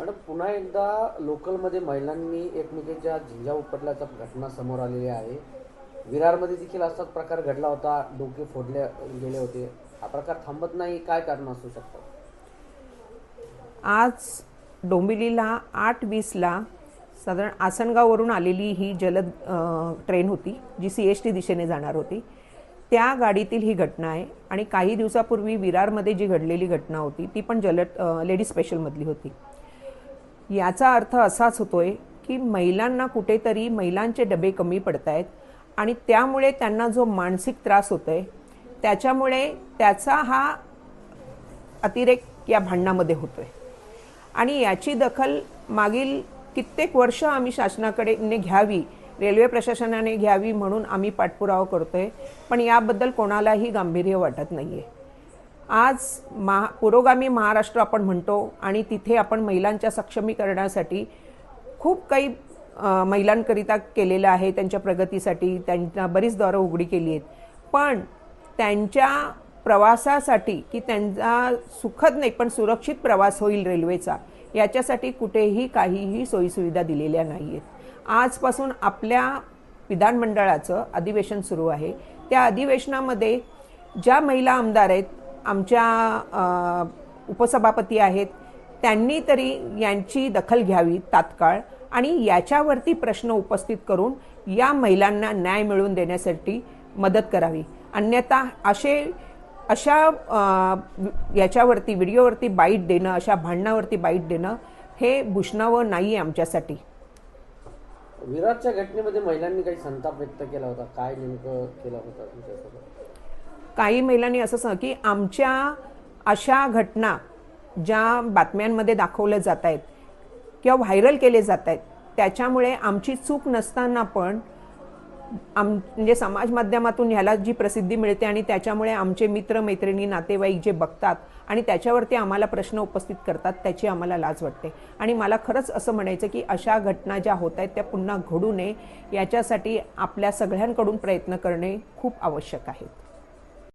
Madam, पुन्हा एकदा लोकलमध्ये महिलांनी एकमेकींच्या झिंजा उपटल्याचा घटना समोर आलेली आहे. विरारमध्ये देखील असाच प्रकार घडला होता, डोके फोडले गेले होते. हा प्रकार थांबत नाही, काय कारण असू शकतं? आज डोंबिवलीला 8:20ला साधारण आसनगाववरून आलेली ही जलद ट्रेन होती, जी CST दिशेने जाणार होती. त्या गाडीतील ही घटना आहे. आणि काही दिवसापूर्वी विरारमध्ये जी घडलेली घटना होती ती पण जलद लेडी स्पेशलमधली होती. याचा अर्थ असाच होतोय की महिलांना कुठेतरी महिलांचे डबे कमी पडत आहेत आणि त्यामुळे त्यांना जो मानसिक त्रास होतोय त्याच्यामुळे त्याचा हा अतिरेक या भांडणामध्ये होतोय. आणि याची दखल मागील कित्येक वर्ष आम्ही शासनाकडे घ्यावी, रेल्वे प्रशासनाने घ्यावी म्हणून आम्ही पाठपुरावा करतोय, पण याबद्दल कोणालाही गांभीर्य वाटत नाहीये. आज पुरोगामी महाराष्ट्र आपण म्हणतो आणि तिथे आपण महिलांच्या सक्षमीकरणासाठी खूप काही महिलांकरिता केलेलं आहे, त्यांच्या प्रगतीसाठी त्यांना बरीच दारं उघडी केली आहेत. पण त्यांच्या प्रवासासाठी की त्यांचा सुखद नाही पण सुरक्षित प्रवास होईल रेल्वेचा, याच्यासाठी कुठेही काहीही सोयीसुविधा दिलेल्या नाही आहेत. आजपासून आपल्या विधानमंडळाचं अधिवेशन सुरू आहे. त्या अधिवेशनामध्ये ज्या महिला आमदार आहेत, आमच्या उपसभापती आहेत, त्यांनी तरी यांची दखल घ्यावी तात्काळ आणि याच्यावरती प्रश्न उपस्थित करून या महिलांना न्याय मिळवून देण्यासाठी मदत करावी. अन्यथा अशा याच्यावरती व्हिडिओवरती बाईट देणं, अशा भांडणावरती बाईट देणं हे भूषणावं नाही आहे आमच्यासाठी. विरारच्या घटनेमध्ये महिलांनी काही संताप व्यक्त केला होता, काय नेमकं केलं होतं तुमच्यासोबत? काही महिलांनी असं सांगितलं की आमच्या अशा घटना ज्या बातम्यांमध्ये दाखवल्या जात आहेत किंवा व्हायरल केले जात आहेत त्याच्यामुळे आमची चूक नसताना पण म्हणजे समाज माध्यमातून ह्याला जी प्रसिद्धी मिळते आणि त्याच्यामुळे आमचे मित्र मैत्रिणी नातेवाईक जे बघतात आणि त्याच्यावरती आम्हाला प्रश्न उपस्थित करतात त्याची आम्हाला लाज वाटते. आणि मला खरंच असं म्हणायचं की अशा घटना ज्या होत आहेत त्या पुन्हा घडू नये याच्यासाठी आपल्या सगळ्यांकडून प्रयत्न करणे खूप आवश्यक आहे.